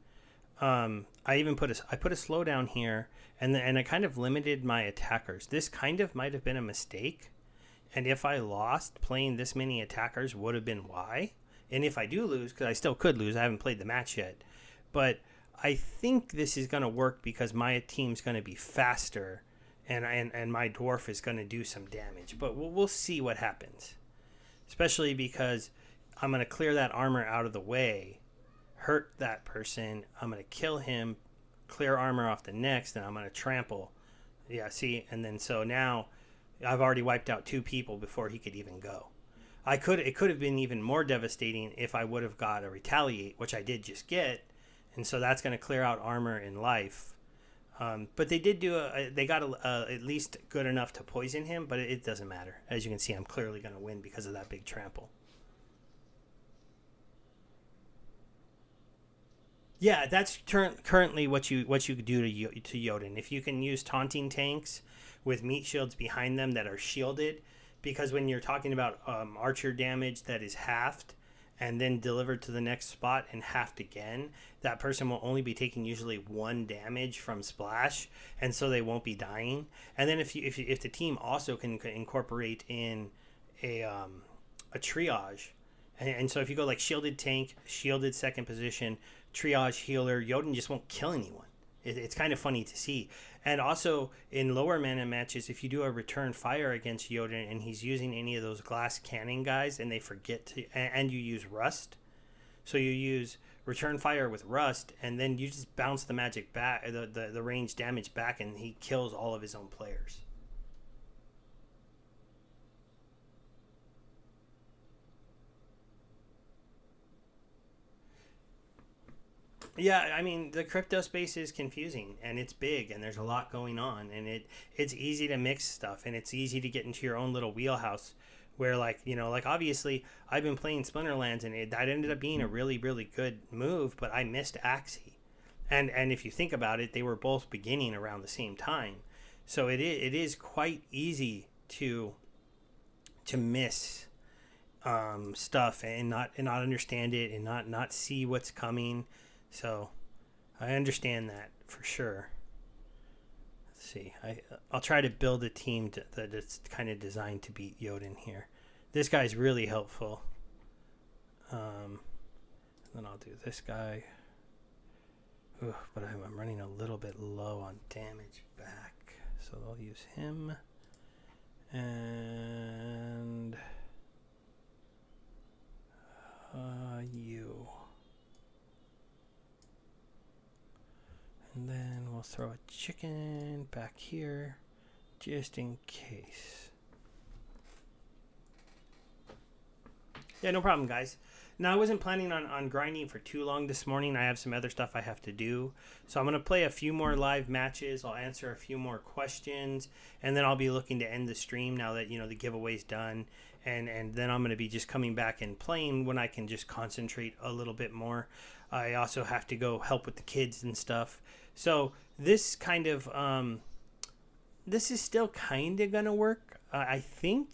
I even put a slowdown here, and I kind of limited my attackers. This kind of might have been a mistake, and if I lost, playing this many attackers would have been why. And if I do lose, because I still could lose, I haven't played the match yet, but I think this is going to work because my team's going to be faster, and my dwarf is going to do some damage. But we'll see what happens, especially because I'm going to clear that armor out of the way, hurt that person, I'm going to kill him, clear armor off the next, and I'm going to trample. Yeah, see? And then so now I've already wiped out 2 people before he could even go. It could have been even more devastating if I would have got a retaliate, which I did just get, and so that's going to clear out armor and life. But they did they got at least good enough to poison him, but it doesn't matter. As you can see, I'm clearly going to win because of that big trample. Yeah, that's currently what you do to Jotun. If you can use taunting tanks with meat shields behind them that are shielded, because when you're talking about archer damage that is halved and then delivered to the next spot and halved again, that person will only be taking usually 1 damage from splash, and so they won't be dying. And then if the team also can incorporate in a triage, and so if you go like shielded tank, shielded second position, triage healer, Jotun just won't kill anyone. It's kind of funny to see. And also in lower mana matches, if you do a return fire against Jotun and he's using any of those glass cannon guys and they forget to, and you use rust, so you use return fire with rust, and then you just bounce the magic back, the range damage back, and he kills all of his own players. Yeah, I mean, the crypto space is confusing, and it's big, and there's a lot going on, and it's easy to mix stuff, and it's easy to get into your own little wheelhouse where, like, you know, like obviously I've been playing Splinterlands, and that ended up being a really, really good move, but I missed Axie. And if you think about it, they were both beginning around the same time. So it is quite easy to miss stuff and not understand it and not see what's coming. So I understand that for sure. Let's see. I'll try to build a team that's kind of designed to beat Jotun here. This guy's really helpful. Then I'll do this guy. Ooh, but I'm running a little bit low on damage back. So I'll use him. And you. And then we'll throw a chicken back here, just in case. Yeah, no problem, guys. Now, I wasn't planning on grinding for too long this morning. I have some other stuff I have to do. So I'm going to play a few more live matches. I'll answer a few more questions. And then I'll be looking to end the stream now that, you know, the giveaway's done. And then I'm going to be just coming back and playing when I can just concentrate a little bit more. I also have to go help with the kids and stuff. So this kind of this is still kind of gonna work. I think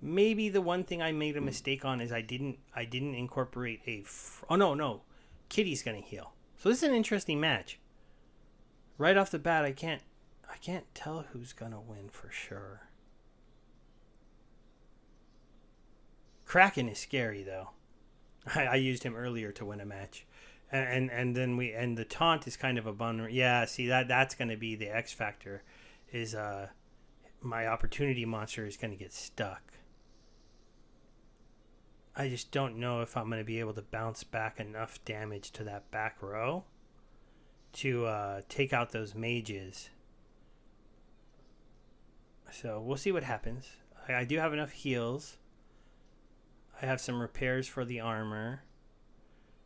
maybe the one thing I made a mistake on is I didn't incorporate oh no, Kitty's gonna heal. So this is an interesting match. Right off the bat, I can't tell who's gonna win for sure. Kraken is scary though. I used him earlier to win a match, and then the taunt is kind of a bummer. Yeah, see that's gonna be the X factor, is my opportunity monster is gonna get stuck. I just don't know if I'm gonna be able to bounce back enough damage to that back row to take out those mages. So we'll see what happens. I do have enough heals. I have some repairs for the armor.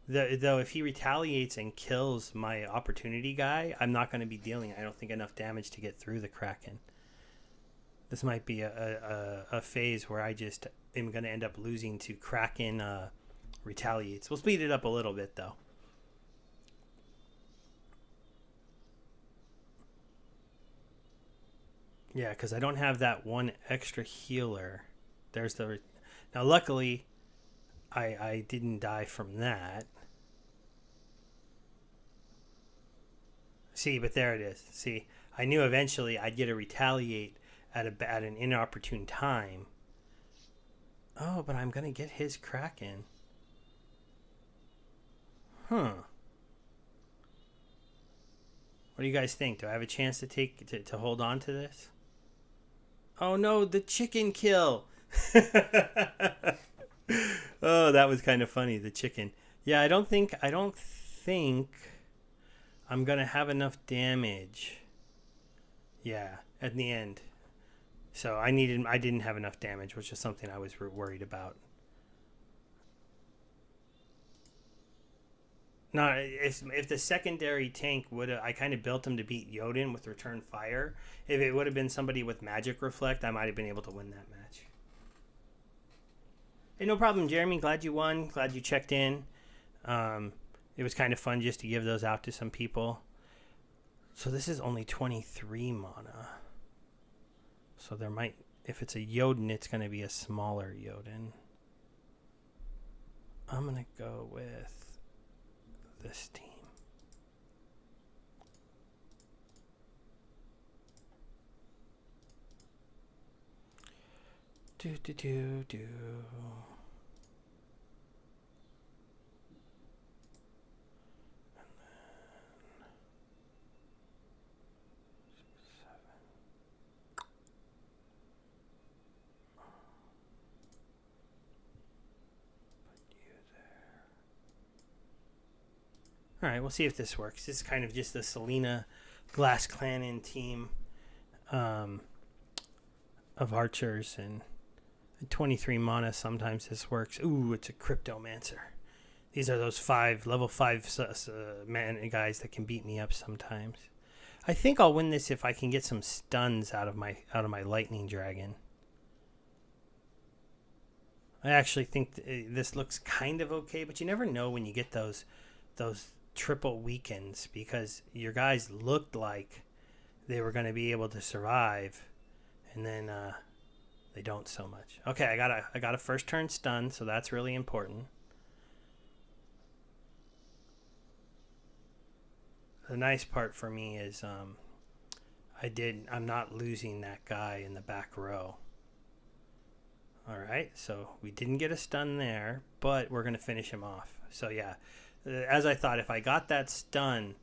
Though if he retaliates and kills my opportunity guy, I'm not going to be dealing, I don't think, enough damage to get through the Kraken. This might be a phase where I just am going to end up losing to Kraken retaliates. We'll speed it up a little bit, though. Yeah, because I don't have that one extra healer. There's the... Now, luckily, I didn't die from that. See, but there it is. See, I knew eventually I'd get a retaliate at an inopportune time. Oh, but I'm going to get his Kraken. Huh. What do you guys think? Do I have a chance to hold on to this? Oh no, the chicken kill. Oh, that was kind of funny, the chicken. Yeah, I don't think I'm gonna have enough damage. Yeah, at the end. So I didn't have enough damage, which is something I was worried about. No, if the secondary tank I kind of built him to beat Yodin with return fire. If it would have been somebody with magic reflect, I might have been able to win that match. Hey, no problem, Jeremy. Glad you won. Glad you checked in. It was kind of fun just to give those out to some people. So this is only 23 mana. So there might, if it's a Yodin, it's going to be a smaller Yodin. I'm going to go with this team. Do. All right, we'll see if this works. This is kind of just the Selena Glass Clanin team of archers, and 23 mana. Sometimes this works. Ooh, it's a Cryptomancer. These are those level 5 man guys that can beat me up sometimes. I think I'll win this if I can get some stuns out of my lightning dragon. I actually think this looks kind of okay, but you never know when you get those triple weekends, because your guys looked like they were going to be able to survive, and then they don't so much. Okay, I got a first turn stun, so that's really important. The nice part for me is I'm not losing that guy in the back row. All right, so we didn't get a stun there, but we're going to finish him off. So yeah, as I thought, if I got that stun,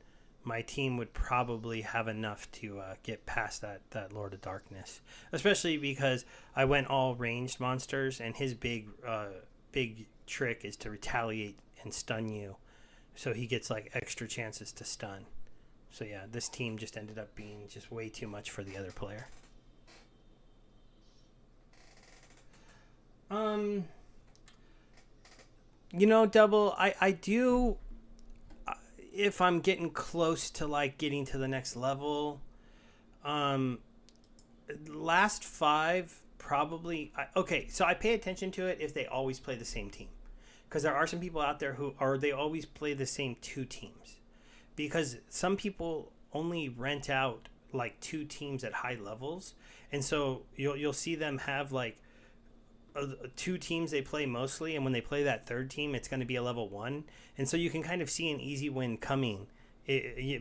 my team would probably have enough to get past that Lord of Darkness. Especially because I went all ranged monsters, and his big trick is to retaliate and stun you. So he gets like extra chances to stun. So yeah, this team just ended up being just way too much for the other player. You know, Double, I do, if I'm getting close to like getting to the next level, last 5 probably, okay, so I pay attention to it if they always play the same team, because there are some people out there they always play the same 2 teams, because some people only rent out like two teams at high levels, and so you'll see them have like two teams they play mostly, and when they play that third team, it's going to be a level 1, and so you can kind of see an easy win coming.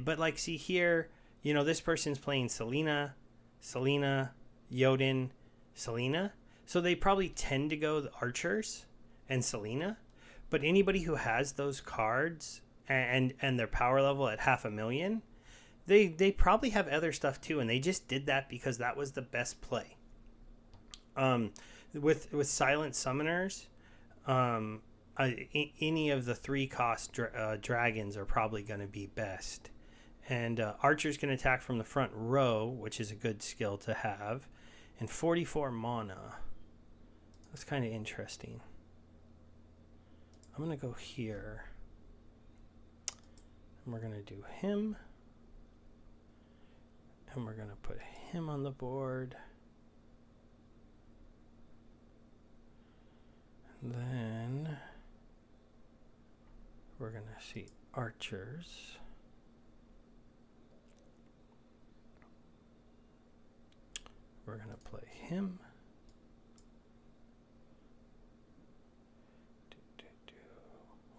But like, see here, this person's playing Selena, Jotun, Selena, so they probably tend to go the archers and Selena. But anybody who has those cards and their power level at 500,000, they probably have other stuff too, and they just did that because that was the best play. With silent summoners, any of the 3-cost dragons are probably going to be best. And archers can attack from the front row, which is a good skill to have. And 44 mana. That's kind of interesting. I'm going to go here. And we're going to do him. And we're going to put him on the board. Then we're going to see archers. We're going to play him.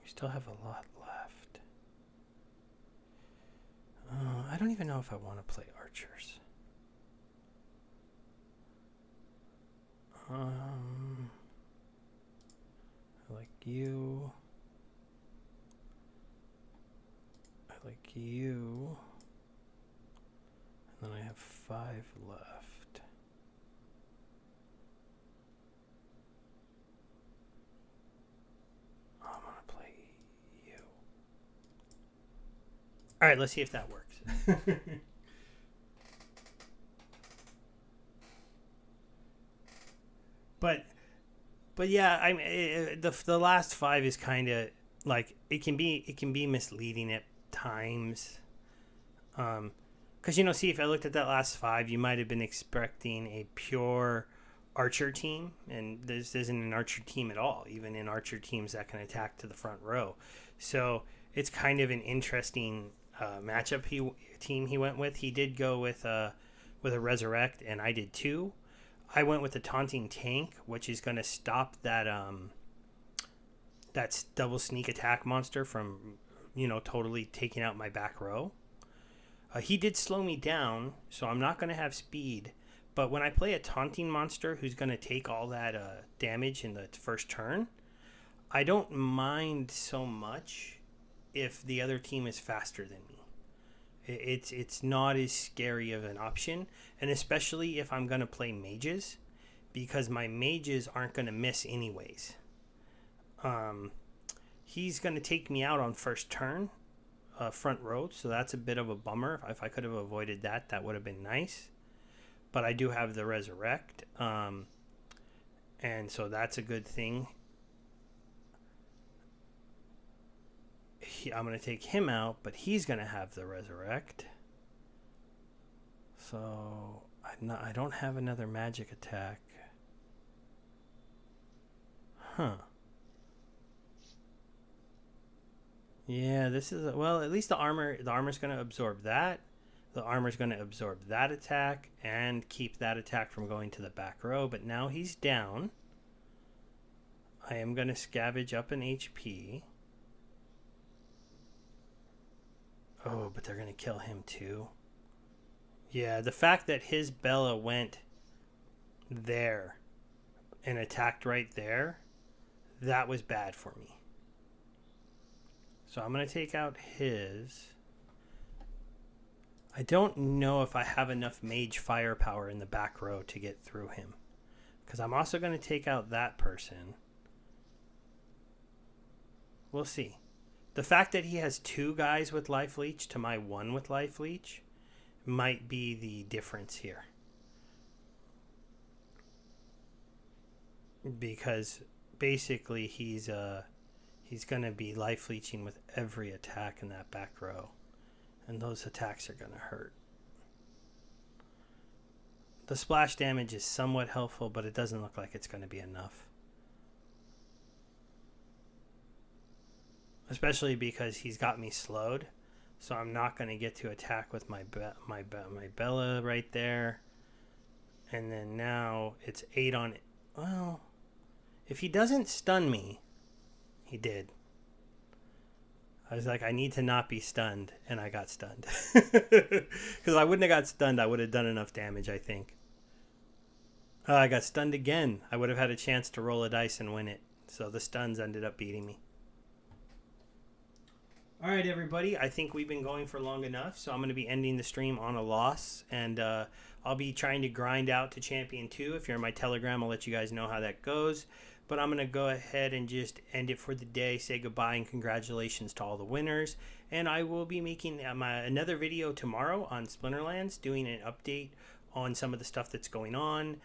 We still have a lot left. I don't even know if I want to play archers. I like you. I like you. And then I have 5 left. I'm gonna play you. All right, let's see if that works. But yeah, I mean, the last 5 is kind of like it can be misleading at times. Because see, if I looked at that last 5, you might have been expecting a pure archer team, and this isn't an archer team at all. Even in archer teams that can attack to the front row, so it's kind of an interesting matchup. Team he went with. He did go with a resurrect, and I did too. I went with the taunting tank, which is going to stop that that's double sneak attack monster from totally taking out my back row. He did slow me down, so I'm not going to have speed. But when I play a taunting monster who's going to take all that damage in the first turn, I don't mind so much if the other team is faster than me. It's not as scary of an option, and especially if I'm going to play mages, because my mages aren't going to miss anyways. He's going to take me out on first turn, front row, so that's a bit of a bummer. If I could have avoided that, that would have been nice. But I do have the resurrect, and so that's a good thing. I'm going to take him out, but he's going to have the resurrect. So I don't have another magic attack. Huh. Yeah, this is well, at least the armor's going to absorb that. The armor's going to absorb that attack and keep that attack from going to the back row, but now he's down. I am going to scavenge up an HP. Oh, but they're going to kill him too. Yeah, the fact that his Bella went there and attacked right there, that was bad for me. So I'm going to take out his. I don't know if I have enough mage firepower in the back row to get through him, because I'm also going to take out that person. We'll see. The fact that he has 2 guys with life leech to my 1 with life leech might be the difference here. Because basically he's going to be life leeching with every attack in that back row. And those attacks are going to hurt. The splash damage is somewhat helpful, but it doesn't look like it's going to be enough. Especially because he's got me slowed. So I'm not going to get to attack with my Bella right there. And then now it's 8 on it. Well, if he doesn't stun me, he did. I was like, I need to not be stunned, and I got stunned. Because I wouldn't have got stunned, I would have done enough damage, I think. I got stunned again. I would have had a chance to roll a dice and win it. So the stuns ended up beating me. All right, everybody. I think we've been going for long enough, so I'm going to be ending the stream on a loss. And I'll be trying to grind out to Champion 2. If you're in my Telegram, I'll let you guys know how that goes. But I'm going to go ahead and just end it for the day, say goodbye, and congratulations to all the winners. And I will be making another video tomorrow on Splinterlands, doing an update on some of the stuff that's going on,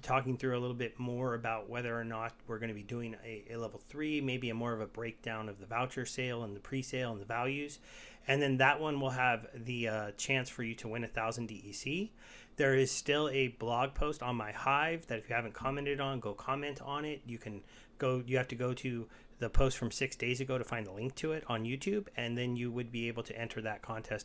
talking through a little bit more about whether or not we're going to be doing a level 3, maybe more of a breakdown of the voucher sale and the pre-sale and the values. And then that one will have the chance for you to win 1,000 DEC. There is still a blog post on my Hive that if you haven't commented on, go comment on it. You have to go to the post from 6 days ago to find the link to it on YouTube, and then you would be able to enter that contest